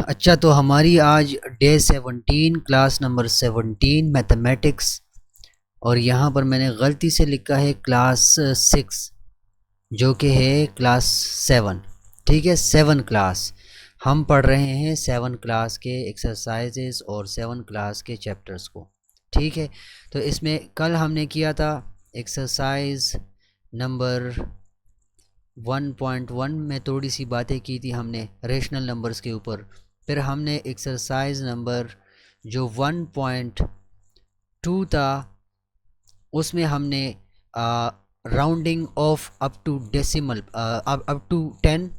अच्छा, तो हमारी आज डे 17 क्लास नंबर 17 मैथमेटिक्स, और यहाँ पर मैंने गलती से लिखा है क्लास 6 जो कि है क्लास 7। ठीक है, 7 क्लास हम पढ़ रहे हैं, 7 क्लास के एक्सरसाइजेस और 7 क्लास के चैप्टर्स को। ठीक है, तो इसमें कल हमने किया था एक्सरसाइज नंबर 1.1 में थोड़ी सी बातें की थी हमने रेशनल नंबर्स के ऊपर। फिर हमने एक्सरसाइज नंबर जो 1.2 था उसमें हमने rounding off up to decimal, up to 10,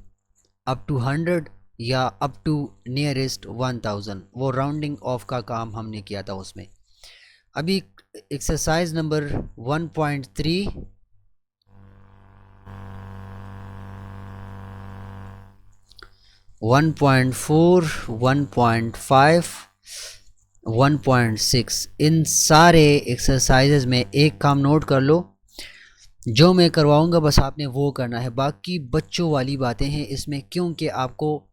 up to 100 या अप टू नियरेस्ट 1000, वो राउंडिंग ऑफ का काम हमने किया था उसमें। अभी एक्सरसाइज नंबर 1.3, 1.4, 1.5, 1.6, इन सारे एक्सरसाइजेज में एक काम नोट कर लो, जो मैं करवाऊंगा बस आपने वो करना है, बाकी बच्चों वाली बातें हैं इसमें, क्योंकि आपको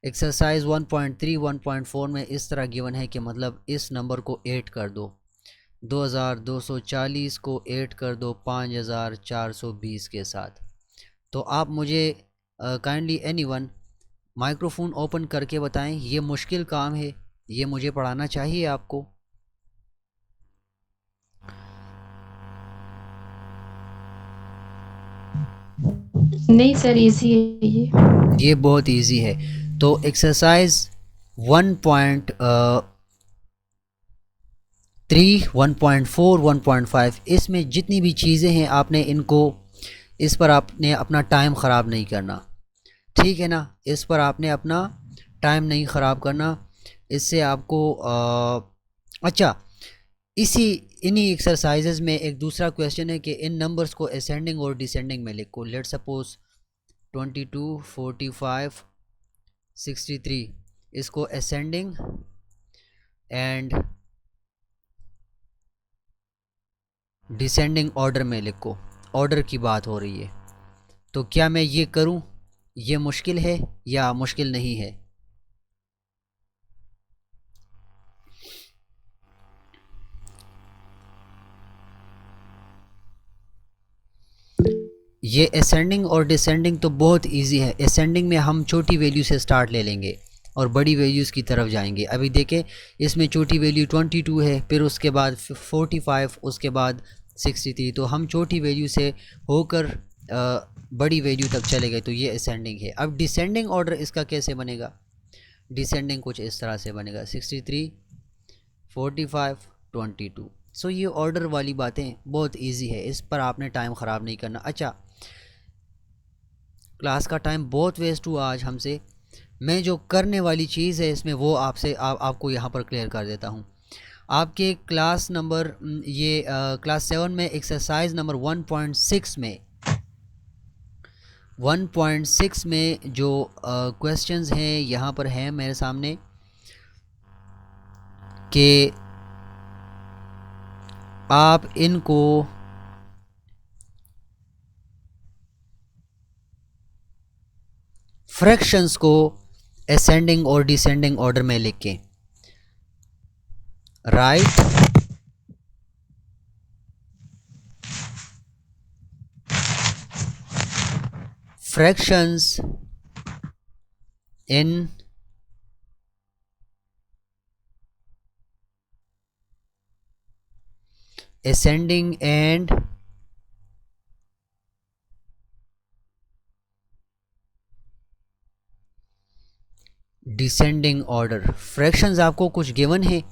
एक्सरसाइज 1.3, 1.4 में इस तरह गिवन है कि मतलब इस नंबर को 8 कर दो, 2240 को 8 कर दो 5420 के साथ। तो आप मुझे काइंडली एनीवन माइक्रोफोन ओपन करके बताएं, ये मुश्किल काम है, ये मुझे पढ़ाना चाहिए आपको? नहीं सर, इजी है ये। ये बहुत इजी है। तो एक्सरसाइज 1.3, 1.4, 1.5, इसमें जितनी भी चीज़ें हैं आपने इनको, इस पर आपने अपना टाइम ख़राब नहीं करना। ठीक है ना, इस पर आपने अपना टाइम नहीं ख़राब करना। इससे आपको अच्छा, इन्हीं एक्सरसाइजेज में एक दूसरा क्वेश्चन है कि इन नंबर्स को असेंडिंग और डिसेंडिंग में लिखो। लेट सपोज 22, 45, 63, इसको असेंडिंग एंड डिसेंडिंग ऑर्डर में लिखो। ऑर्डर की बात हो रही है, तो क्या मैं ये करूं? ये मुश्किल है या मुश्किल नहीं है? ये असेंडिंग और डिसेंडिंग तो बहुत इजी है। असेंडिंग में हम छोटी वैल्यू से स्टार्ट ले लेंगे और बड़ी वैल्यूज़ की तरफ जाएंगे। अभी देखें, इसमें छोटी वैल्यू 22 है, फिर उसके बाद 45, उसके बाद 63, तो हम छोटी वैल्यू से होकर बड़ी वैल्यू तक चले गए, तो ये असेंडिंग है। अब डिसेंडिंग ऑर्डर इसका कैसे बनेगा? डिसेंडिंग कुछ इस तरह से बनेगा, 63, 45, 22। सो ये ऑर्डर वाली बातें बहुत इजी है, इस पर आपने टाइम ख़राब नहीं करना। अच्छा, क्लास का टाइम बहुत वेस्ट हुआ आज हमसे। मैं जो करने वाली चीज़ है इसमें वो आपको यहाँ पर क्लियर कर देता हूँ। आपके क्लास नंबर ये क्लास 7 में एक्सरसाइज नंबर 1.6 में जो क्वेश्चंस हैं यहाँ पर हैं मेरे सामने कि आप इनको फ्रैक्शंस को असेंडिंग और डिसेंडिंग ऑर्डर में लिखें। Right, fractions in ascending and descending order. Fractions आपको कुछ गिवन है।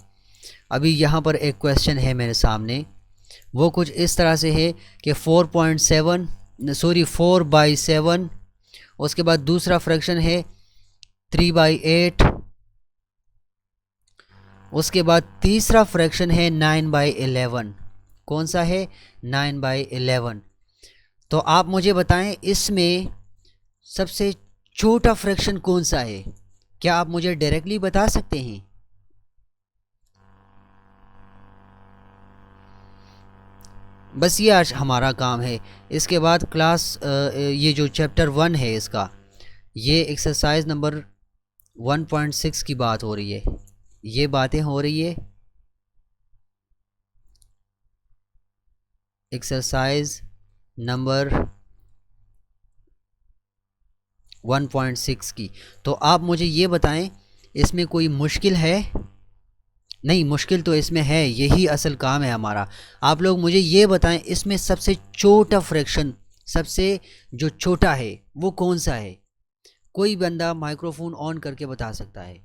अभी यहाँ पर एक क्वेश्चन है मेरे सामने, वो कुछ इस तरह से है कि 4/7, उसके बाद दूसरा फ्रैक्शन है 3/8, उसके बाद तीसरा फ्रैक्शन है 9/11। कौन सा है? 9/11। तो आप मुझे बताएं इसमें सबसे छोटा फ्रैक्शन कौन सा है? क्या आप मुझे डायरेक्टली बता सकते हैं? बस ये आज हमारा काम है। इसके बाद क्लास ये जो चैप्टर 1 है इसका, ये एक्सरसाइज नंबर 1.6 की बात हो रही है, ये बातें हो रही है एक्सरसाइज नंबर 1.6 की। तो आप मुझे ये बताएं, इसमें कोई मुश्किल है? नहीं, मुश्किल तो इसमें है, यही असल काम है हमारा। आप लोग मुझे ये बताएं, इसमें सबसे छोटा फ्रैक्शन, सबसे जो छोटा है वो कौन सा है? कोई बंदा माइक्रोफोन ऑन करके बता सकता है।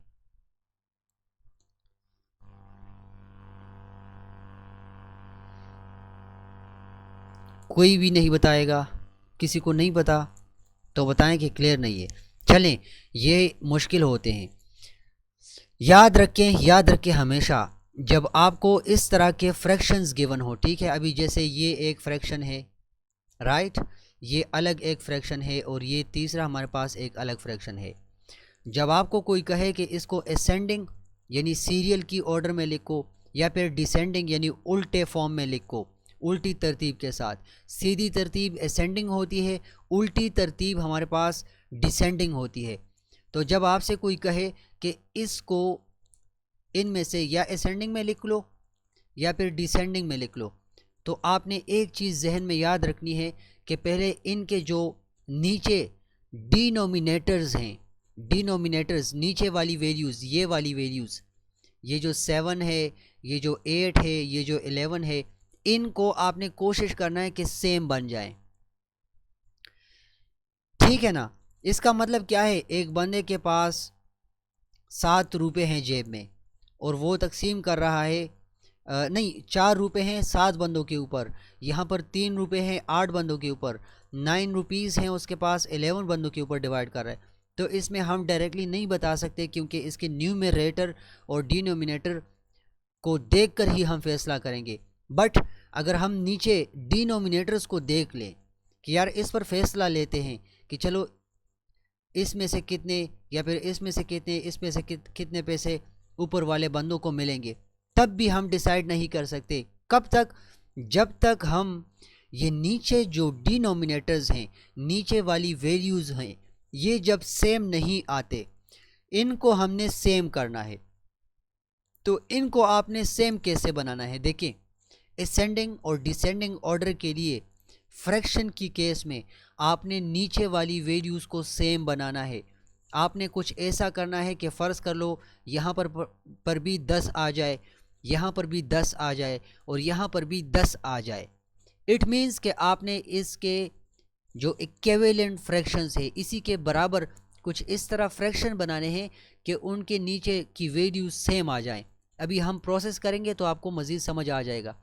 कोई भी नहीं बताएगा? किसी को नहीं पता तो बताएं कि क्लियर नहीं है। चलें, ये मुश्किल होते हैं। याद रखें, याद रखें हमेशा, जब आपको इस तरह के फ्रैक्शंस गिवन हो, ठीक है, अभी जैसे ये एक फ्रैक्शन है, राइट, ये अलग एक फ्रैक्शन है, और ये तीसरा हमारे पास एक अलग फ्रैक्शन है। जब आपको कोई कहे कि इसको असेंडिंग यानी सीरियल की ऑर्डर में लिखो, या फिर डिसेंडिंग यानी उल्टे फॉर्म में लिखो, उल्टी तरतीब के साथ, सीधी तरतीब असेंडिंग होती है, उल्टी तरतीब हमारे पास डिसेंडिंग होती है। तो जब आपसे कोई कहे कि इसको इनमें से या असेंडिंग में लिख लो या फिर डिसेंडिंग में लिख लो, तो आपने एक चीज़ जहन में याद रखनी है कि पहले इनके जो नीचे डिनोमिनेटर्स हैं, डिनोमिनेटर्स नीचे वाली वैल्यूज़, ये वाली वैल्यूज़, ये जो 7 है, ये जो 8 है, ये जो 11 है, इनको आपने कोशिश करना है कि सेम बन जाएं, ठीक है ना। इसका मतलब क्या है, एक बंदे के पास 7 रुपये हैं जेब में और वो तकसीम कर रहा है, नहीं, 4 रुपये हैं 7 बंदों के ऊपर, यहाँ पर 3 रुपये हैं 8 बंदों के ऊपर, 9 रुपीज़ हैं उसके पास 11 बंदों के ऊपर डिवाइड कर रहा है। तो इसमें हम डायरेक्टली नहीं बता सकते, क्योंकि इसके न्यूमरेटर और डिनोमिनेटर को देखकर ही हम फैसला करेंगे। बट अगर हम नीचे डिनोमिनेटर्स को देख लें कि यार इस पर फैसला लेते हैं कि चलो इसमें से कितने, या फिर इसमें से कितने, इसमें से कितने पैसे ऊपर वाले बंदों को मिलेंगे, तब भी हम डिसाइड नहीं कर सकते। कब तक? जब तक हम ये नीचे जो डिनोमिनेटर्स हैं, नीचे वाली वैल्यूज़ हैं, ये जब सेम नहीं आते, इनको हमने सेम करना है। तो इनको आपने सेम कैसे बनाना है? देखिए, असेंडिंग और डिसेंडिंग ऑर्डर के लिए फ्रैक्शन की केस में आपने नीचे वाली वैल्यूज़ को सेम बनाना है। आपने कुछ ऐसा करना है कि फ़र्ज़ कर लो यहाँ पर भी 10 आ जाए, यहाँ पर भी 10 आ जाए, और यहाँ पर भी 10 आ जाए। इट मीन्स कि आपने इसके जो इक्विवेलेंट फ्रैक्शंस है, इसी के बराबर कुछ इस तरह फ्रैक्शन बनाने हैं कि उनके नीचे की वैल्यू सेम आ जाएं। अभी हम प्रोसेस करेंगे तो आपको मज़ीद समझ आ जाएगा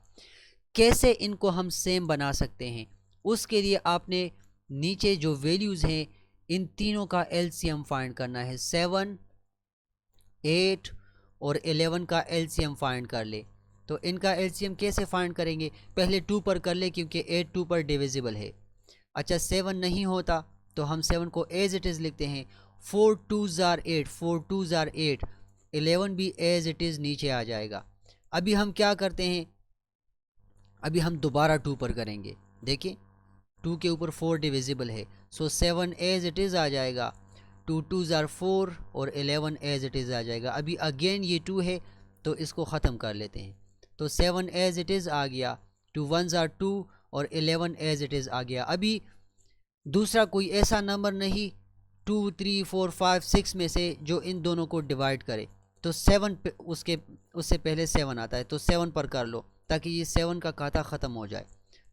कैसे इनको हम सेम बना सकते हैं। उसके लिए आपने नीचे जो वैल्यूज़ हैं, इन तीनों का एलसीएम फाइंड करना है। 7, 8 और 11 का एलसीएम फाइंड कर ले। तो इनका एलसीएम कैसे फाइंड करेंगे? पहले 2 पर कर ले, क्योंकि 8 2 पर डिविजिबल है। अच्छा, 7 नहीं होता तो हम 7 को एज इट इज़ लिखते हैं। 4 2s are 8, 4 2s are 8, 11 भी एज इट इज़ नीचे आ जाएगा। अभी हम क्या करते हैं, अभी हम दोबारा 2 पर करेंगे। देखिए, 2 के ऊपर 4 डिविजिबल है, सो 7 एज इट इज़ आ जाएगा। 2 2s are 4 और 11 एज इट इज़ आ जाएगा। अभी अगेन ये 2 है तो इसको ख़त्म कर लेते हैं। तो 7 एज इट इज़ आ गया, 2 1s are 2 और 11 एज इट इज़ आ गया। अभी दूसरा कोई ऐसा नंबर नहीं 2 3 4 5 6 में से जो इन दोनों को डिवाइड करे। तो 7 उससे पहले 7 आता है, तो 7 पर कर लो ताकि ये 7 का खाता ख़त्म हो जाए।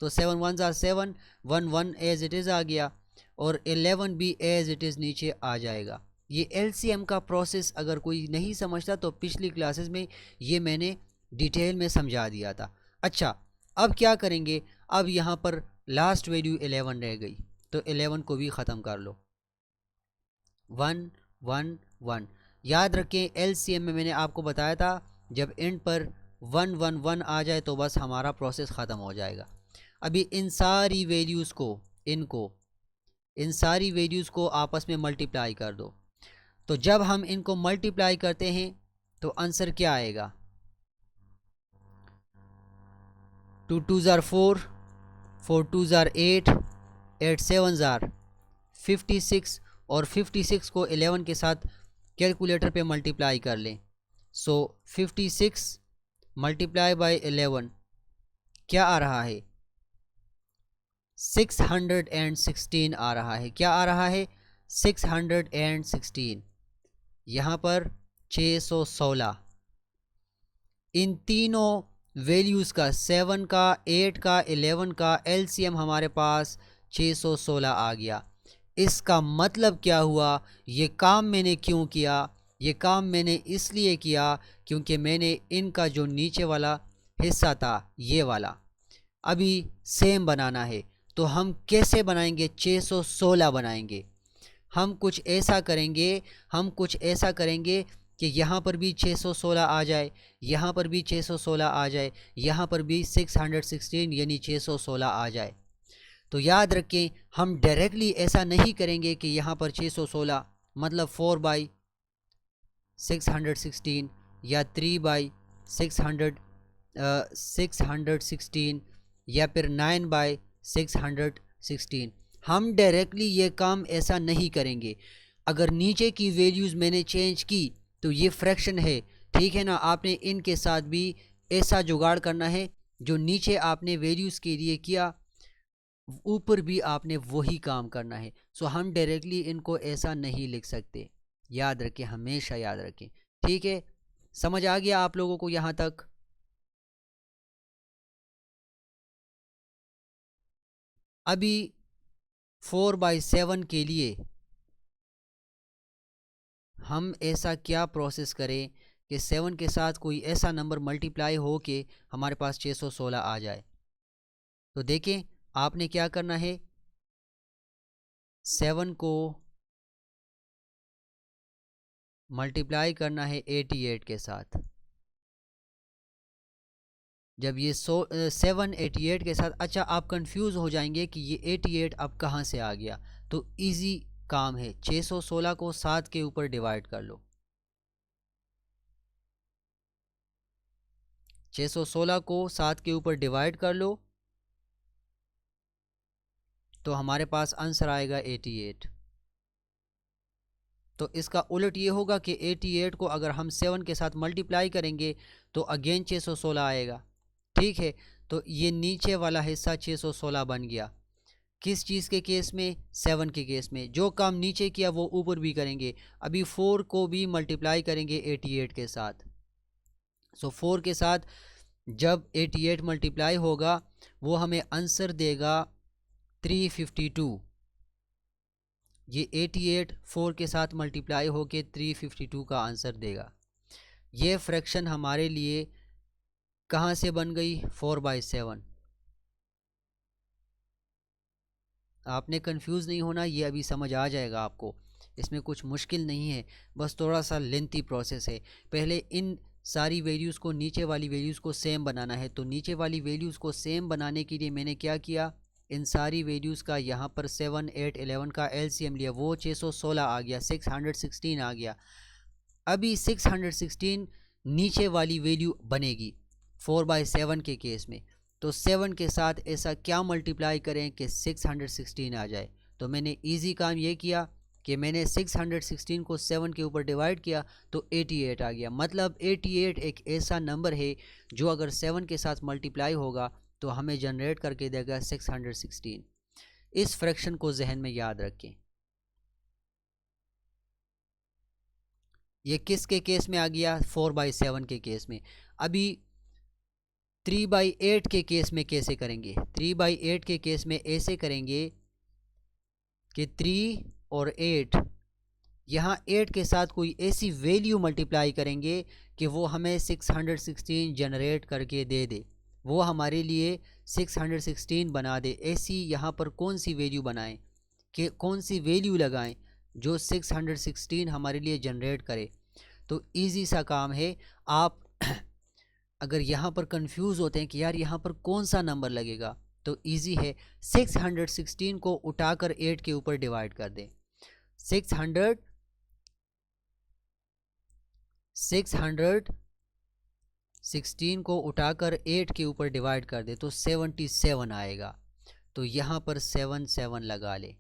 तो 7 1s are 7, 1 1 as it is आ गया, और 11 भी एज इट इज़ नीचे आ जाएगा। ये एलसीएम का प्रोसेस अगर कोई नहीं समझता तो पिछली क्लासेस में ये मैंने डिटेल में समझा दिया था। अच्छा, अब क्या करेंगे, अब यहाँ पर लास्ट वैल्यू 11 रह गई, तो 11 को भी ख़त्म कर लो। 1 1 1। याद रखें, एलसीएम में मैंने आपको बताया था जब एंड पर 1 1 1 आ जाए तो बस हमारा प्रोसेस ख़त्म हो जाएगा। अभी इन सारी वैल्यूज़ को, इन सारी वैल्यूज़ को आपस में मल्टीप्लाई कर दो। तो जब हम इनको मल्टीप्लाई करते हैं तो आंसर क्या आएगा? 2 2s are 4, 4 2s are 8, 8 7s are 56, और 56 को 11 के साथ कैलकुलेटर पे मल्टीप्लाई कर लें। सो 56 मल्टीप्लाई बाई 11 क्या आ रहा है, 616 आ रहा है। क्या आ रहा है, 616। यहाँ पर 616। इन तीनों वैल्यूज़ का 7 का 8 का 11 का एलसीएम हमारे पास 616 आ गया। इसका मतलब क्या हुआ, ये काम मैंने क्यों किया, ये काम मैंने इसलिए किया क्योंकि मैंने इनका जो नीचे वाला हिस्सा था ये वाला अभी सेम बनाना है। तो हम कैसे बनाएंगे, 616 बनाएंगे। हम कुछ ऐसा करेंगे कि यहाँ पर भी 616 आ जाए, यहाँ पर भी 616 आ जाए, यहाँ पर भी 616 यानी 616 आ जाए। तो याद रखें, हम डायरेक्टली ऐसा नहीं करेंगे कि यहाँ पर 616 मतलब 4 बाई 616 या 3 बाई 616 या फिर 9 बाई 616। हम डायरेक्टली ये काम ऐसा नहीं करेंगे। अगर नीचे की वैल्यूज़ मैंने चेंज की तो ये फ्रैक्शन है, ठीक है ना। आपने इनके साथ भी ऐसा जुगाड़ करना है, जो नीचे आपने वैल्यूज़ के लिए किया ऊपर भी आपने वही काम करना है। सो हम डायरेक्टली इनको ऐसा नहीं लिख सकते, याद रखें, हमेशा याद रखें। ठीक है, समझ आ गया आप लोगों को यहाँ तक। अभी 4/7 के लिए हम ऐसा क्या प्रोसेस करें कि 7 के साथ कोई ऐसा नंबर मल्टीप्लाई हो के हमारे पास 616 आ जाए। तो देखें, आपने क्या करना है, 7 को मल्टीप्लाई करना है 88 के साथ। जब ये 788 के साथ, अच्छा आप कंफ्यूज हो जाएंगे कि ये 88 अब कहाँ से आ गया। तो इजी काम है, 616 को 7 के ऊपर डिवाइड कर लो। 616 को 7 के ऊपर डिवाइड कर लो तो हमारे पास आंसर आएगा 88। तो इसका उलट ये होगा कि 88 को अगर हम 7 के साथ मल्टीप्लाई करेंगे तो अगेन 616 आएगा। ठीक है, तो ये नीचे वाला हिस्सा 616 बन गया। किस चीज़ के केस में, 7 के केस में। जो काम नीचे किया वो ऊपर भी करेंगे। अभी 4 को भी मल्टीप्लाई करेंगे 88 के साथ। सो 4 के साथ जब 88 मल्टीप्लाई होगा वो हमें आंसर देगा 352। ये 88 4 के साथ मल्टीप्लाई होके 352 का आंसर देगा। ये फ्रैक्शन हमारे लिए कहाँ से बन गई, 4/7। आपने कंफ्यूज नहीं होना, ये अभी समझ आ जाएगा आपको। इसमें कुछ मुश्किल नहीं है, बस थोड़ा सा लेंथी प्रोसेस है। पहले इन सारी वैल्यूज़ को, नीचे वाली वैल्यूज़ को सेम बनाना है। तो नीचे वाली वैल्यूज़ को सेम बनाने के लिए मैंने क्या किया, इन सारी वैल्यूज़ का यहाँ पर 7 8 11 का एलसीएम लिया, वो 616 आ गया, 616 आ गया। अभी 616 नीचे वाली वैल्यू बनेगी 4/7 के केस में। तो 7 के साथ ऐसा क्या मल्टीप्लाई करें कि 616 आ जाए। तो मैंने इजी काम ये किया कि मैंने 616 को 7 के ऊपर डिवाइड किया तो 88 आ गया। मतलब 88 एक ऐसा नंबर है जो अगर 7 के साथ मल्टीप्लाई होगा तो हमें जनरेट करके देगा 616। इस फ्रैक्शन को जहन में याद रखें। ये किसके केस में आ गया, 4/7 के केस में। अभी 3/8 के केस में कैसे करेंगे, 3/8 के केस में ऐसे करेंगे कि 3 और 8, यहाँ 8 के साथ कोई ऐसी वैल्यू मल्टीप्लाई करेंगे कि वो हमें 616 जनरेट करके दे दे, वो हमारे लिए 616 बना दे। ऐसी यहाँ पर कौन सी वैल्यू बनाएं, कि कौन सी वैल्यू लगाएं जो 616 हमारे लिए जनरेट करे। तो इजी सा काम है। आप अगर यहाँ पर कंफ्यूज होते हैं कि यार यहाँ पर कौन सा नंबर लगेगा, तो इजी है, 616 को उठाकर 8 के ऊपर डिवाइड कर दें। 616 को उठाकर 8 के ऊपर डिवाइड कर दे तो 77 आएगा। तो यहाँ पर 7 7 लगा ले।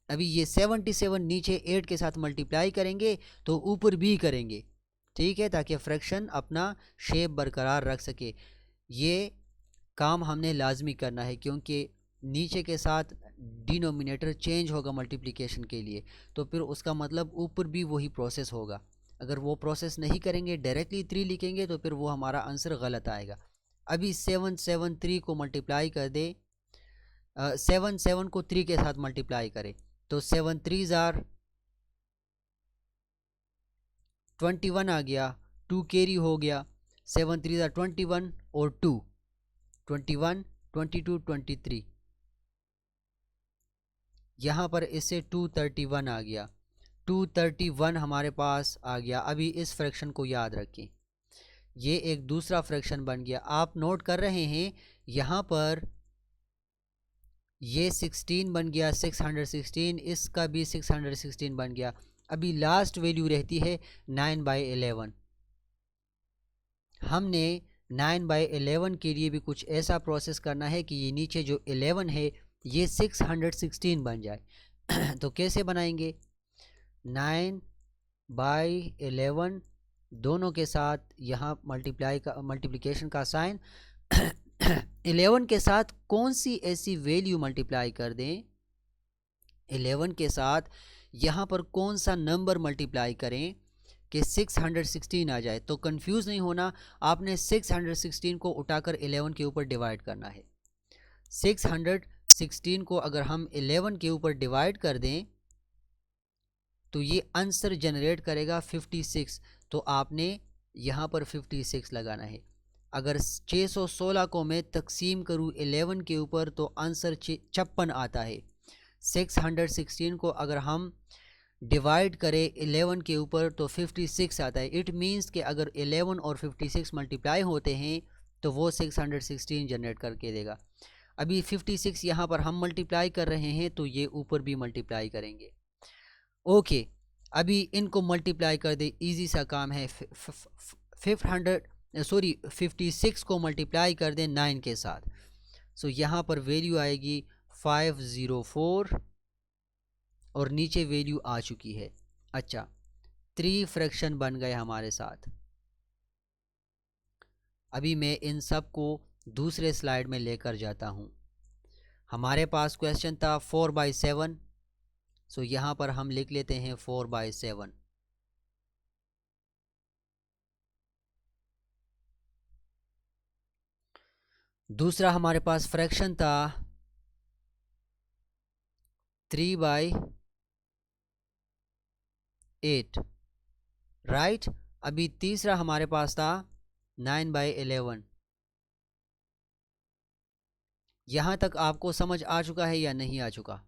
अभी ये 77 नीचे 8 के साथ मल्टीप्लाई करेंगे तो ऊपर भी करेंगे, ठीक है, ताकि फ्रैक्शन अपना शेप बरकरार रख सके। ये काम हमने लाजमी करना है क्योंकि नीचे के साथ डिनोमिनेटर चेंज होगा मल्टीप्लिकेशन के लिए, तो फिर उसका मतलब ऊपर भी वही प्रोसेस होगा। अगर वो प्रोसेस नहीं करेंगे, डायरेक्टली 3 लिखेंगे, तो फिर वो हमारा आंसर गलत आएगा। अभी 773 को मल्टीप्लाई कर दे, 7 को 3 के साथ मल्टीप्लाई करें तो 7 3 ज़ार 21 आ गया, 2 कैरी हो गया, 7 3 ज़ार 21 और 2 21 22 23, यहाँ पर इससे 231 आ गया, 231 हमारे पास आ गया। अभी इस फ्रैक्शन को याद रखें, ये एक दूसरा फ्रैक्शन बन गया। आप नोट कर रहे हैं यहाँ पर ये 16 बन गया, 616, इसका भी 616 बन गया। अभी लास्ट वैल्यू रहती है 9/11। हमने 9/11 के लिए भी कुछ ऐसा प्रोसेस करना है कि ये नीचे जो 11 है ये 616 बन जाए। तो कैसे बनाएंगे, 9/11 दोनों के साथ यहाँ मल्टीप्लिकेशन का साइन 11 के साथ कौन सी ऐसी वैल्यू मल्टीप्लाई कर दें, 11 के साथ यहाँ पर कौन सा नंबर मल्टीप्लाई करें कि 616 आ जाए। तो कंफ्यूज नहीं होना, आपने 616 को उठाकर 11 के ऊपर डिवाइड करना है। 616 को अगर हम 11 के ऊपर डिवाइड कर दें तो ये आंसर जनरेट करेगा 56। तो आपने यहाँ पर 56 लगाना है। अगर 616 को मैं तकसीम करूँ 11 के ऊपर तो आंसर 56 आता है। 616 को अगर हम डिवाइड करें 11 के ऊपर तो 56 आता है। इट मीन्स कि अगर 11 और 56 मल्टीप्लाई होते हैं तो वो 616 जनरेट करके देगा। अभी 56 यहाँ पर हम मल्टीप्लाई कर रहे हैं तो ये ऊपर भी मल्टीप्लाई करेंगे। ओके, अभी इनको मल्टीप्लाई कर दे, इजी सा काम है। 56 को मल्टीप्लाई कर दें 9 के साथ, सो यहाँ पर वैल्यू आएगी 504 और नीचे वैल्यू आ चुकी है। अच्छा, 3 फ्रैक्शन बन गए हमारे साथ। अभी मैं इन सब को दूसरे स्लाइड में लेकर जाता हूँ। हमारे पास क्वेश्चन था 4/7, सो यहाँ पर हम लिख लेते हैं 4/7। दूसरा हमारे पास फ्रैक्शन था 3/8, राइट। अभी तीसरा हमारे पास था 9/11। यहाँ तक आपको समझ आ चुका है या नहीं आ चुका?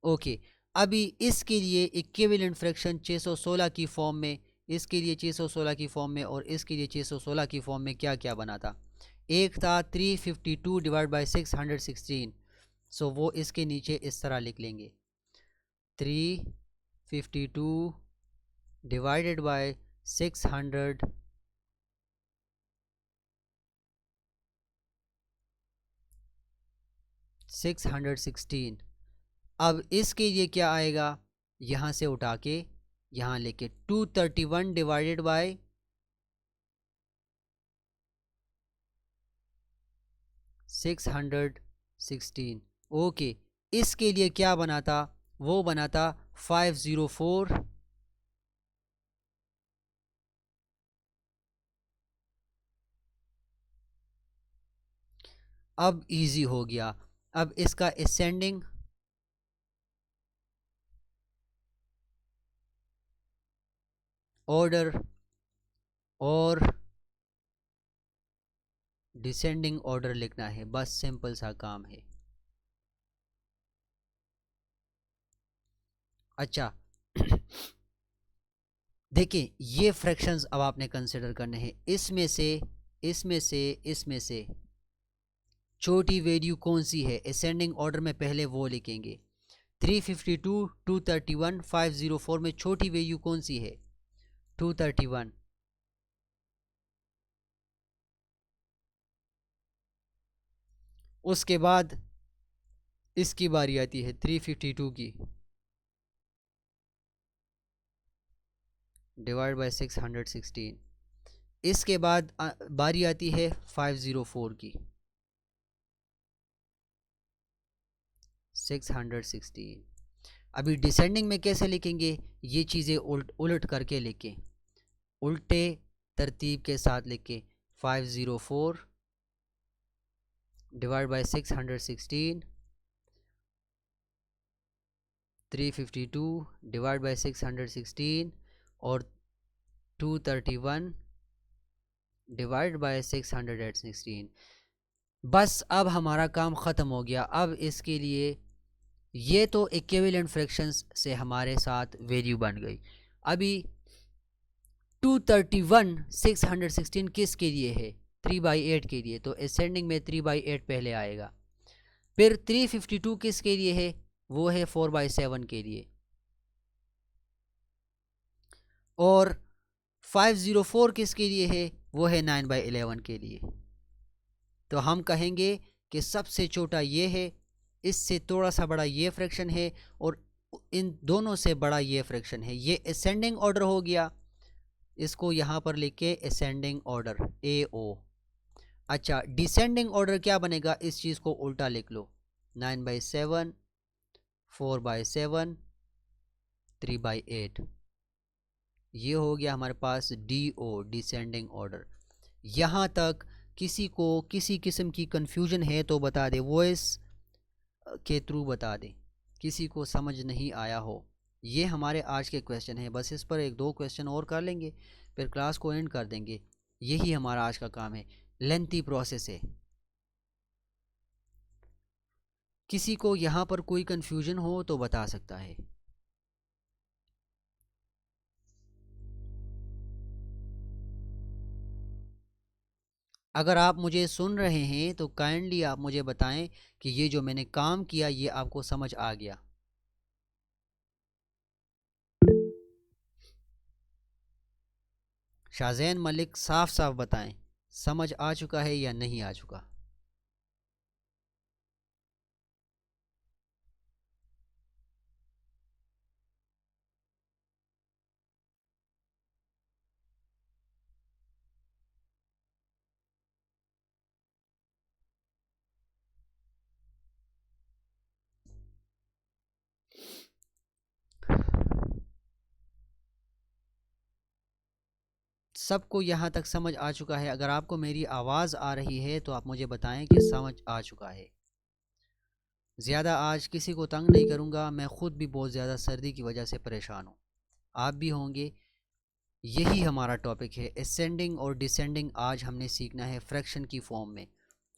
ओके, अभी इसके लिए इक्विवेलेंट फ्रैक्शन 616 की फॉर्म में, इसके लिए 616 की फॉर्म में और इसके लिए 616 की फॉर्म में क्या क्या बना था। एक था 352 डिवाइड बाई 616, सो वो इसके नीचे इस तरह लिख लेंगे, 352 डिवाइडेड बाय 616। अब इसके लिए क्या आएगा, यहाँ से उठा के यहाँ लेके 231 डिवाइडेड बाय 616। ओके, इसके लिए क्या बना था, वो बना था 504 अब इजी हो गया। अब इसका असेंडिंग ऑर्डर और डिसेंडिंग ऑर्डर लिखना है, बस सिंपल सा काम है। अच्छा देखिए, ये फ्रैक्शंस अब आपने कंसिडर करने हैं। इसमें से छोटी वैल्यू कौन सी है, असेंडिंग ऑर्डर में पहले वो लिखेंगे। 352, 231, 504 में छोटी वैल्यू कौन सी है, 231। उसके बाद इसकी बारी आती है 352 की, डिवाइड बाय 616। इसके बाद बारी आती है 504 की। 616। अभी डिसेंडिंग में कैसे लिखेंगे, ये चीज़ें उलट करके लिखें, उल्टे तरतीब के साथ लिखें। 504 डिवाइड बाय 616, 352 डिवाइड बाय 616 और 231 डिवाइड बाय 616। बस अब हमारा काम ख़त्म हो गया। अब इसके लिए ये तो इक्विवेलेंट फ्रैक्शंस से हमारे साथ वैल्यू बन गई। अभी 231 616 किस के लिए है, 3/8 के लिए, तो असेंडिंग में 3/8 पहले आएगा। फिर 352 किस के लिए है, वो है 4/7 के लिए। और 504 किसके लिए है, वो है 9/11 के लिए। तो हम कहेंगे कि सबसे छोटा ये है, इससे थोड़ा सा बड़ा ये फ्रैक्शन है, और इन दोनों से बड़ा ये फ्रैक्शन है। ये असेंडिंग ऑर्डर हो गया, इसको यहाँ पर लिखे असेंडिंग ऑर्डर AO। अच्छा, डिसेंडिंग ऑर्डर क्या बनेगा, इस चीज़ को उल्टा लिख लो, 9/7, 4/7, 3/8। ये हो गया हमारे पास DO, डिसेंडिंग ऑर्डर। यहाँ तक किसी को किसी किस्म की कन्फ्यूजन है तो बता दे, वॉइस के थ्रू बता दे, किसी को समझ नहीं आया हो। ये हमारे आज के क्वेश्चन हैं, बस इस पर 1-2 क्वेश्चन और कर लेंगे, फिर क्लास को एंड कर देंगे। यही हमारा आज का काम है, लेंथी प्रोसेस है। किसी को यहाँ पर कोई कन्फ्यूजन हो तो बता सकता है। अगर आप मुझे सुन रहे हैं तो काइंडली आप मुझे बताएं कि ये जो मैंने काम किया ये आपको समझ आ गया। शाहज़ैन मलिक साफ साफ बताएं, समझ आ चुका है या नहीं आ चुका। सबको यहाँ तक समझ आ चुका है। अगर आपको मेरी आवाज़ आ रही है तो आप मुझे बताएं कि समझ आ चुका है। ज़्यादा आज किसी को तंग नहीं करूँगा, मैं ख़ुद भी बहुत ज़्यादा सर्दी की वजह से परेशान हूँ, आप भी होंगे। यही हमारा टॉपिक है, असेंडिंग और डिसेंडिंग आज हमने सीखना है फ्रैक्शन की फॉर्म में।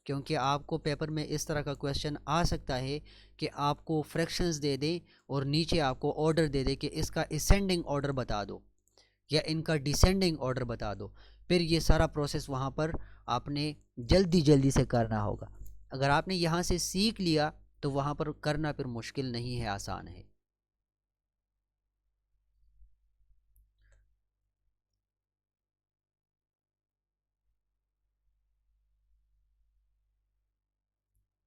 क्योंकि आपको पेपर में इस तरह का क्वेश्चन आ सकता है कि आपको फ्रैक्शंस दे दें और नीचे आपको ऑर्डर दे दे कि इसका असेंडिंग ऑर्डर बता दो या इनका डिसेंडिंग ऑर्डर बता दो। फिर ये सारा प्रोसेस वहाँ पर आपने जल्दी जल्दी से करना होगा। अगर आपने यहाँ से सीख लिया तो वहाँ पर करना फिर मुश्किल नहीं है, आसान है।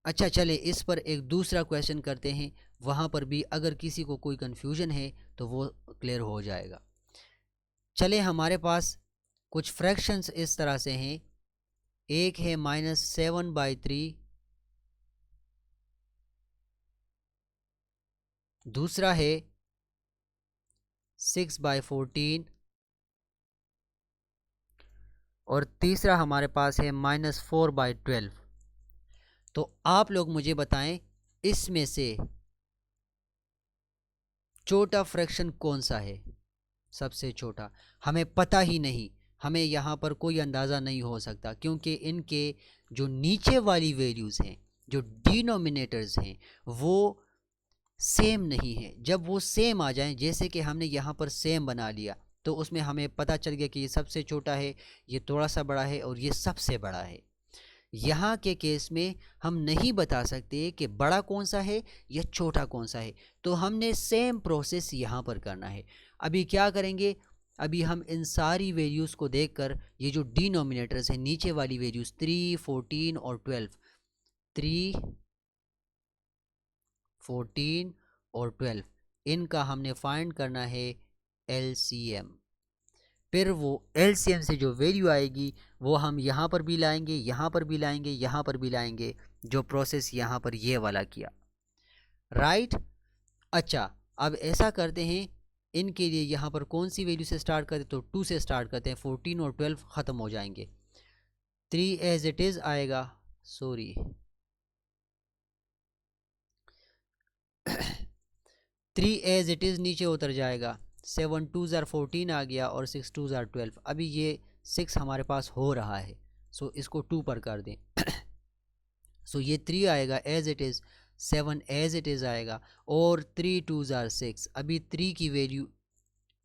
अच्छा, चले इस पर एक दूसरा क्वेश्चन करते हैं, वहाँ पर भी अगर किसी को कोई कन्फ्यूजन है तो वो क्लियर हो जाएगा। चले, हमारे पास कुछ फ्रैक्शंस इस तरह से हैं। एक है -7/3, दूसरा है 6/14 और तीसरा हमारे पास है -4/12। तो आप लोग मुझे बताएं इसमें से छोटा फ्रैक्शन कौन सा है, सबसे छोटा। हमें पता ही नहीं, हमें यहाँ पर कोई अंदाज़ा नहीं हो सकता, क्योंकि इनके जो नीचे वाली वैल्यूज़ हैं, जो डिनोमिनेटर्स हैं, वो सेम नहीं है। जब वो सेम आ जाएं, जैसे कि हमने यहाँ पर सेम बना लिया, तो उसमें हमें पता चल गया कि ये सबसे छोटा है, ये थोड़ा सा बड़ा है और ये सबसे बड़ा है। यहाँ के केस में हम नहीं बता सकते कि बड़ा कौन सा है या छोटा कौन सा है, तो हमने सेम प्रोसेस यहाँ पर करना है। अभी क्या करेंगे, अभी हम इन सारी वैल्यूज़ को देखकर ये जो डिनोमिनेटर्स हैं, नीचे वाली वैल्यूज़ 3, 14 और 12, 3, 14 और 12, इनका हमने फाइंड करना है LCM। फिर वो एलसीएम से जो वैल्यू आएगी वो हम यहाँ पर भी लाएंगे, यहाँ पर भी लाएंगे, यहाँ पर भी लाएंगे, जो प्रोसेस यहाँ पर ये वाला किया, राइट। अच्छा, अब ऐसा करते हैं, इनके लिए यहाँ पर कौन सी वैल्यू से स्टार्ट करें, तो 2 से स्टार्ट करते हैं। 14 और 12 ख़त्म हो जाएंगे, 3 एज इट इज़ आएगा, सॉरी 3 एज इट इज़ नीचे उतर जाएगा, 7 2 ज़ार 14 आ गया और 6 2 ज़ार 12। अभी ये 6 हमारे पास हो रहा है, सो इसको 2 पर कर दें। सो ये 3 आएगा as it is, 7 as it is आएगा, और 3 2 ज़ार 6। अभी 3 की वैल्यू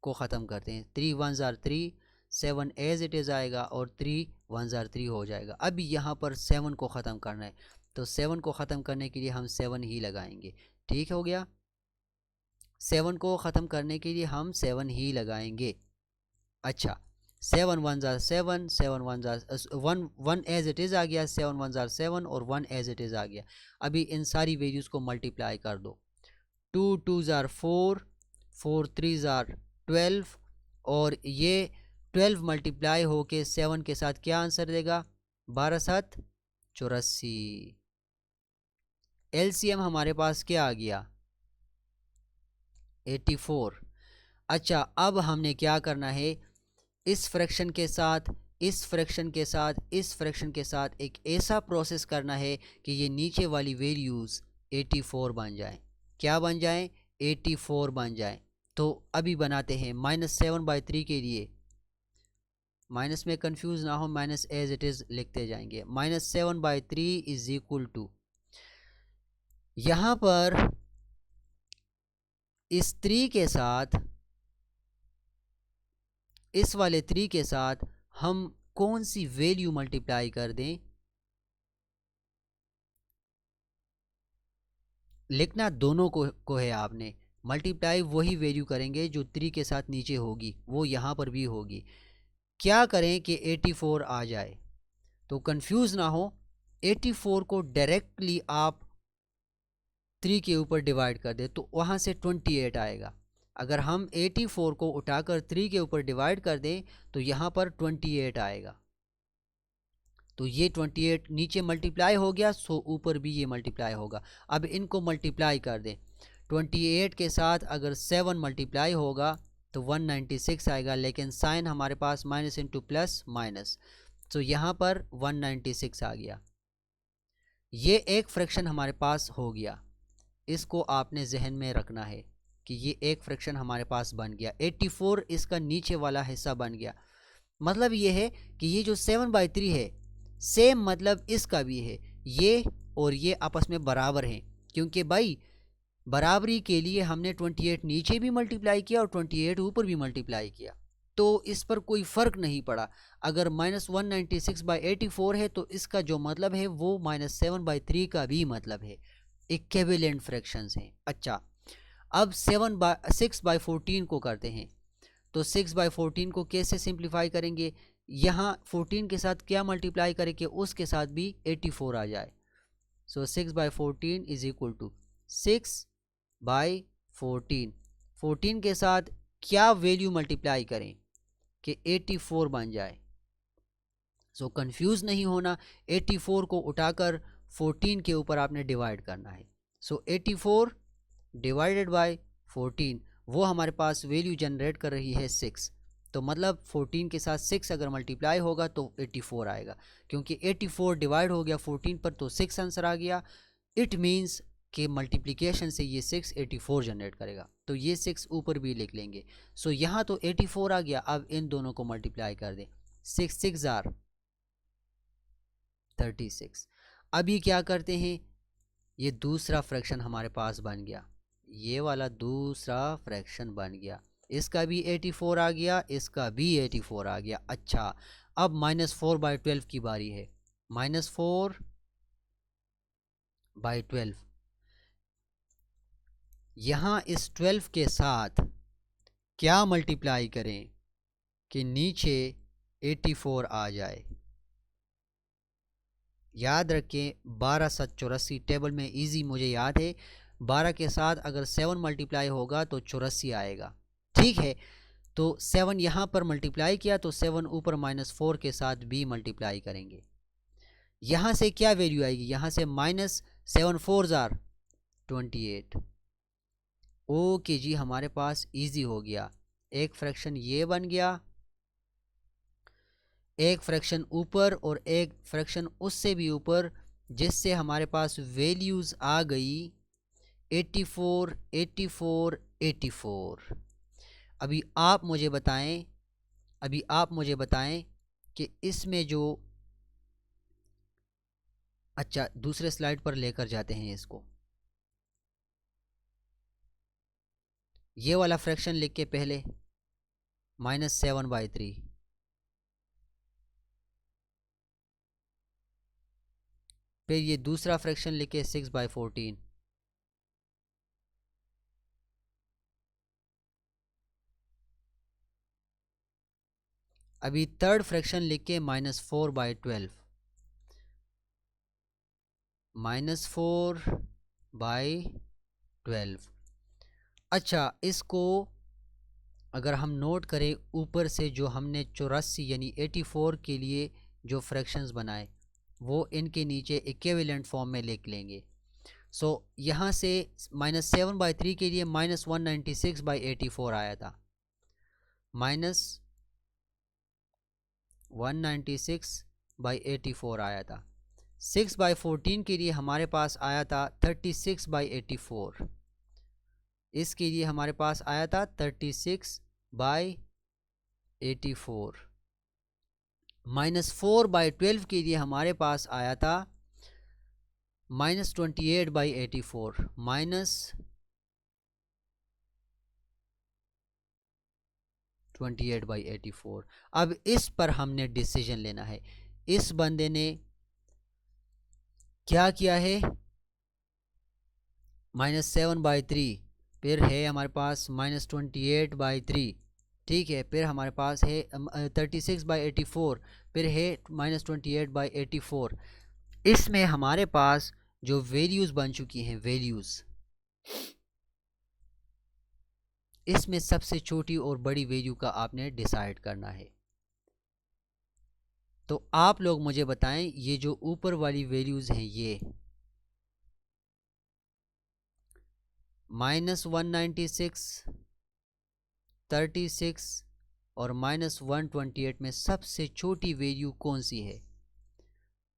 को ख़त्म करते हैं, 3 1 ज़ार 3, 7 एज इट इज़ आएगा और 3 1 ज़ार 3 हो जाएगा। अभी यहाँ पर 7 को ख़त्म करना है, तो 7 को ख़त्म करने के लिए हम 7 ही लगाएंगे, ठीक हो गया। 7 को ख़त्म करने के लिए हम 7 ही लगाएंगे। अच्छा, 7 1 ज़ार 7, 7 1 ज़ार 1 एज इट इज़ आ गया, 7 1 ज़ार 7 और 1 एज इट इज़ आ गया। अभी इन सारी वैल्यूज़ को मल्टीप्लाई कर दो, 2 2 ज़ार 4, 4 3 ज़ार 12, और ये 12 मल्टीप्लाई हो के 7 के साथ क्या आंसर देगा, 12 7 84। एलसीएम हमारे पास क्या आ गया, 84। अच्छा, अब हमने क्या करना है, इस फ्रैक्शन के साथ, इस फ्रैक्शन के साथ, इस फ्रैक्शन के साथ एक ऐसा प्रोसेस करना है कि ये नीचे वाली वैल्यूज़ 84 बन जाएं। क्या बन जाएं, 84 बन जाएं। तो अभी बनाते हैं, -7/3 के लिए, माइनस में कंफ्यूज ना हो, माइनस एज इट इज़ लिखते जाएंगे। -7/3 इज इक्वल टू, यहाँ पर इस 3 के साथ, इस वाले 3 के साथ हम कौन सी वैल्यू मल्टीप्लाई कर दें, लिखना दोनों को है आपने, मल्टीप्लाई वही वैल्यू करेंगे जो 3 के साथ नीचे होगी, वो यहाँ पर भी होगी। क्या करें कि 84 आ जाए, तो कंफ्यूज ना हो, 84 को डायरेक्टली आप 3 के ऊपर डिवाइड कर दें तो वहाँ से 28 आएगा। अगर हम 84 को उठाकर 3 के ऊपर डिवाइड कर दें तो यहाँ पर 28 आएगा। तो ये 28 नीचे मल्टीप्लाई हो गया, सो ऊपर भी ये मल्टीप्लाई होगा। अब इनको मल्टीप्लाई कर दें, 28 के साथ अगर 7 मल्टीप्लाई होगा तो 196 आएगा, लेकिन साइन हमारे पास माइनस इंटू प्लस माइनस, तो यहाँ पर 196 आ गया। ये एक फ्रैक्शन हमारे पास हो गया, इसको आपने जहन में रखना है कि ये एक फ्रैक्शन हमारे पास बन गया। 84 इसका नीचे वाला हिस्सा बन गया। मतलब ये है कि ये जो 7/3 है, सेम मतलब इसका भी है, ये और ये आपस में बराबर हैं, क्योंकि भाई बराबरी के लिए हमने 28 नीचे भी मल्टीप्लाई किया और 28 ऊपर भी मल्टीप्लाई किया, तो इस पर कोई फ़र्क नहीं पड़ा। अगर -196/84 है तो इसका जो मतलब है वो -7/3 का भी मतलब है, इक्विवेलेंट फ्रैक्शंस हैं। अच्छा, अब 6/14 को करते हैं, तो 6/14 को कैसे सिंप्लीफाई करेंगे, यहाँ 14 के साथ क्या मल्टीप्लाई करें कि उसके साथ भी 84 आ जाए। सो 6/14 इज इक्वल टू 6/14, 14 के साथ क्या वैल्यू मल्टीप्लाई करें कि 84 बन जाए। सो कंफ्यूज नहीं होना, 84 को उठाकर 14 के ऊपर आपने डिवाइड करना है। सो 84 डिवाइडेड बाय 14, वो हमारे पास वैल्यू जनरेट कर रही है 6। तो मतलब 14 के साथ 6 अगर मल्टीप्लाई होगा तो 84 आएगा, क्योंकि 84 डिवाइड हो गया 14 पर तो 6 आंसर आ गया। इट मीन्स कि मल्टीप्लिकेशन से ये 6 84 जनरेट करेगा, तो ये 6 ऊपर भी लिख लेंगे। सो यहाँ तो 84 आ गया, अब इन दोनों को मल्टीप्लाई कर दें, 6 6 ज़ार 36। अभी क्या करते हैं, ये दूसरा फ्रैक्शन हमारे पास बन गया, ये वाला दूसरा फ्रैक्शन बन गया, इसका भी 84 आ गया, इसका भी 84 आ गया। अच्छा, अब -4/12 की बारी है, -4/12, यहाँ इस 12 के साथ क्या मल्टीप्लाई करें कि नीचे 84 आ जाए। याद रखें 12 7 84, टेबल में इजी मुझे याद है, 12 के साथ अगर 7 मल्टीप्लाई होगा तो 84 आएगा, ठीक है। तो 7 यहाँ पर मल्टीप्लाई किया तो 7 ऊपर -4 के साथ भी मल्टीप्लाई करेंगे। यहाँ से क्या वैल्यू आएगी, यहाँ से -7 4 ज़ार 28। ओके जी, हमारे पास इजी हो गया। एक फ्रैक्शन ये बन गया, एक फ्रैक्शन ऊपर और एक फ्रैक्शन उससे भी ऊपर, जिससे हमारे पास वैल्यूज़ आ गई 84 84 84। अभी आप मुझे बताएं कि इसमें जो, अच्छा दूसरे स्लाइड पर लेकर जाते हैं इसको। ये वाला फ्रैक्शन लिख के पहले -7/3, फिर ये दूसरा फ्रैक्शन लिख के 6/14, अभी थर्ड फ्रैक्शन लिख के -4/12, -4/12। अच्छा, इसको अगर हम नोट करें ऊपर से, जो हमने 84 यानी 84 के लिए जो फ्रैक्शंस बनाए वो इनके नीचे इक्विवेलेंट फॉर्म में लिख लेंगे। सो यहाँ से -7/3 के लिए -196/84 आया था, -196/84 आया था। 6/14 के लिए हमारे पास आया था 36/84, इसके लिए हमारे पास आया था 36/84। -4/12 के लिए हमारे पास आया था -28/84, -28/84। अब इस पर हमने डिसीजन लेना है। इस बंदे ने क्या किया है, -7/3, फिर है हमारे पास -28/3, ठीक है, फिर हमारे पास है 36/84, फिर है -28/84। इसमें हमारे पास जो वैल्यूज़ बन चुकी हैं, वैल्यूज़, इसमें सबसे छोटी और बड़ी वैल्यू का आपने डिसाइड करना है। तो आप लोग मुझे बताएं, ये जो ऊपर वाली वैल्यूज़ हैं, ये -196, 36 और -128 में सबसे छोटी वैल्यू कौन सी है?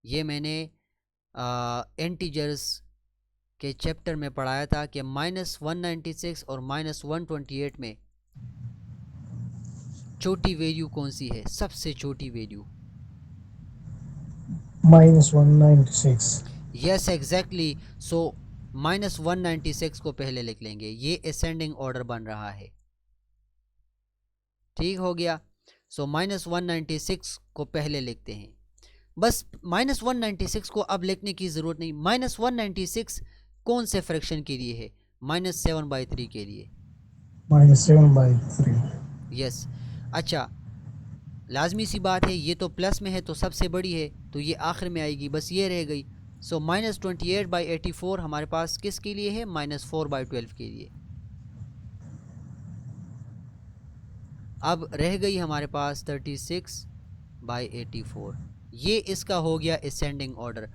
ये मैंने इंटीजर्स के चैप्टर में पढ़ाया था कि -196 और -128 में छोटी वैल्यू कौन सी है, सबसे छोटी वैल्यू? -196। Yes exactly. सो -196 को पहले लिख लेंगे, ये असेंडिंग ऑर्डर बन रहा है, ठीक हो गया। सो -196 को पहले लिखते हैं, बस -196 को अब लिखने की ज़रूरत नहीं। -196 कौन से फ्रैक्शन के लिए है? -7/3 के लिए, -7/3। यस। अच्छा, लाजमी सी बात है, ये तो प्लस में है तो सबसे बड़ी है, तो ये आखिर में आएगी, बस ये रह गई। सो -28/84 हमारे पास किसके लिए है? -4/12 के लिए। अब रह गई हमारे पास 36/84, ये इसका हो गया असेंडिंग ऑर्डर।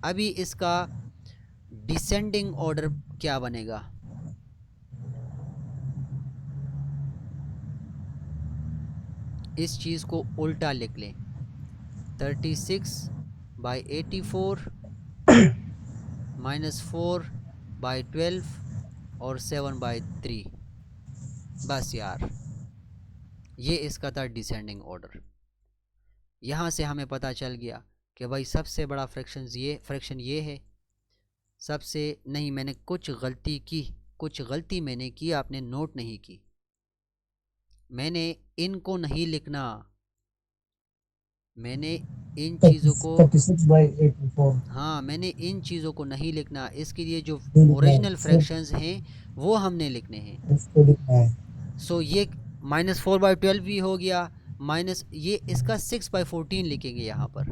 अभी इसका डिसेंडिंग ऑर्डर क्या बनेगा? इस चीज़ को उल्टा लिख लें, 36/84 -4/12 और 7/3। बस यार, ये इसका था डिसेंडिंग ऑर्डर। यहाँ से हमें पता चल गया कि भाई सबसे बड़ा फ्रैक्शन ये है। सबसे नहीं, मैंने कुछ गलती मैंने की, आपने नोट नहीं की। मैंने इनको नहीं लिखना, मैंने इन चीज़ों को 36/84। हाँ, मैंने इन चीज़ों को नहीं लिखना। इसके लिए जो ओरिजिनल फ्रैक्शंस हैं वो हमने लिखने हैं। उसको लिखना है। सो ये -4/12 भी हो गया, माइनस ये इसका 6/14 लिखेंगे यहाँ पर।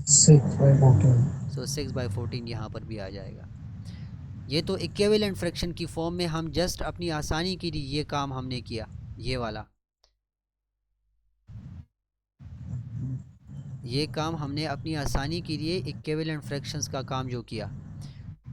6/14। सो 6/14 यहाँ पर भी आ जाएगा। ये तो इक्विवेलेंट फ्रैक्शन की फॉर्म में हम जस्ट अपनी आसानी के लिए ये काम हमने किया, ये वाला। ये काम हमने अपनी आसानी के लिए इक्विवेलेंट फ्रैक्शंस का काम जो किया,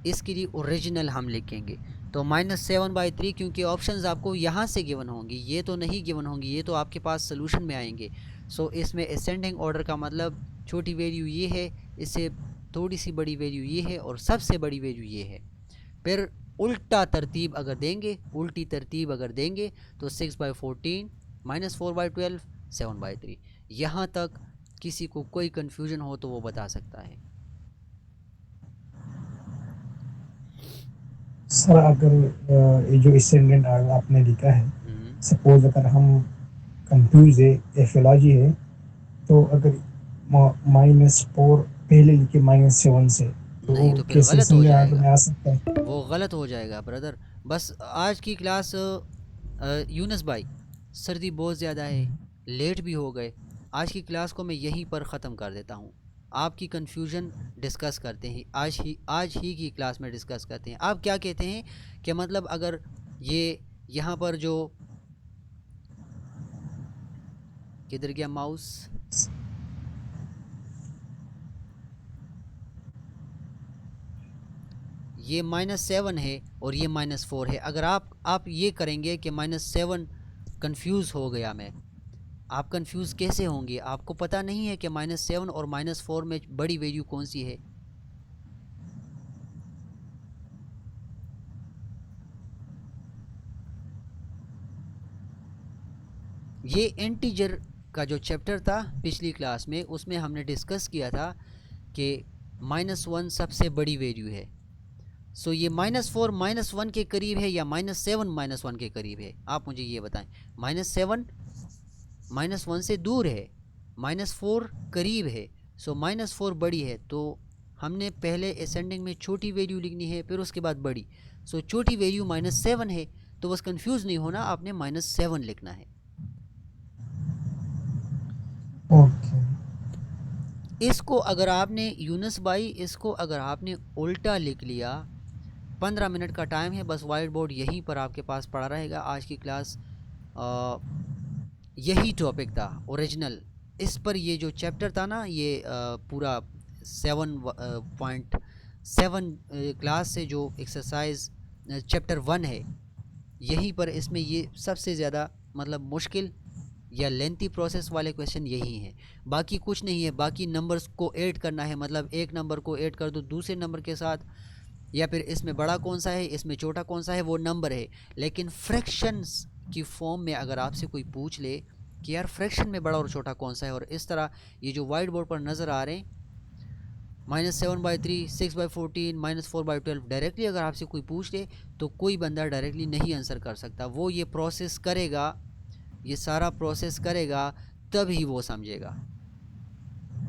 इसके लिए ओरिजिनल हम लिखेंगे। तो -7/3 क्योंकि ऑप्शंस आपको यहाँ से गिवन होंगी, ये तो नहीं गिवन होंगी, ये तो आपके पास सोल्यूशन में आएंगे। सो इसमें असेंडिंग ऑर्डर का मतलब छोटी वैल्यू ये है, इससे थोड़ी सी बड़ी वैल्यू ये है और सबसे बड़ी वैल्यू ये है। फिर उल्टा तरतीब अगर देंगे, उल्टी तरतीब अगर देंगे तो 6/14 -4/12 7/3। यहाँ तक किसी को कोई कन्फ्यूजन हो तो वो बता सकता है। सर अगर ये जो असेंडेंट ऑर्डर आपने लिखा है, सपोज अगर हम कंफ्यूज है, एफिलॉजी है, तो अगर -4 पहले लिखे -7 से, तो नहीं तो फिर कैसे गलत हो असेंडेंट ऑर्डर में जाएगा, आ सकता है? वो गलत हो जाएगा ब्रदर। बस आज की क्लास यूनस भाई सर्दी बहुत ज़्यादा है, लेट भी हो गए, आज की क्लास को मैं यहीं पर ख़त्म कर देता हूँ। आपकी कन्फ्यूजन डिस्कस करते हैं आज ही की क्लास में डिस्कस करते हैं। आप क्या कहते हैं कि मतलब अगर ये यहाँ पर जो किधर गया माउस, ये -7 है और ये -4 है, अगर आप ये करेंगे कि -7 कंफ्यूज हो गया मैं, आप कंफ्यूज कैसे होंगे? आपको पता नहीं है कि -7 और -4 में बड़ी वैल्यू कौन सी है। ये इंटीजर का जो चैप्टर था पिछली क्लास में, उसमें हमने डिस्कस किया था कि -1 सबसे बड़ी वैल्यू है। सो ये -4 -1 के करीब है या -7 -1 के करीब है? आप मुझे ये बताएं। -7 -1 से दूर है, -4 करीब है, सो -4 बड़ी है, तो हमने पहले असेंडिंग में छोटी वैल्यू लिखनी है, फिर उसके बाद बड़ी। सो छोटी वैल्यू -7 है, तो बस कंफ्यूज नहीं होना, आपने -7 लिखना है। ओके। इसको अगर आपने यूनुस भाई, इसको अगर आपने उल्टा लिख लिया, 15 मिनट का टाइम है, बस वाइट बोर्ड यहीं पर आपके पास पड़ा रहेगा। आज की क्लास यही टॉपिक था ओरिजिनल, इस पर ये जो चैप्टर था ना, ये पूरा 7.7 क्लास से जो एक्सरसाइज चैप्टर 1 है, यहीं पर इसमें ये सबसे ज़्यादा मतलब मुश्किल या लेंथी प्रोसेस वाले क्वेश्चन यही हैं, बाकी कुछ नहीं है। बाकी नंबर्स को ऐड करना है, मतलब एक नंबर को ऐड कर दो दूसरे नंबर के साथ, या फिर इसमें बड़ा कौन सा है, इसमें छोटा कौन सा है, वो नंबर है। लेकिन फ्रैक्शंस की फॉर्म में अगर आपसे कोई पूछ ले कि यार फ्रैक्शन में बड़ा और छोटा कौन सा है, और इस तरह ये जो वाइट बोर्ड पर नज़र आ रहे हैं -7/3 6/14 -4/12, डायरेक्टली अगर आपसे कोई पूछ ले तो कोई बंदा डायरेक्टली नहीं आंसर कर सकता। वो ये प्रोसेस करेगा, ये सारा प्रोसेस करेगा, तब ही वो समझेगा।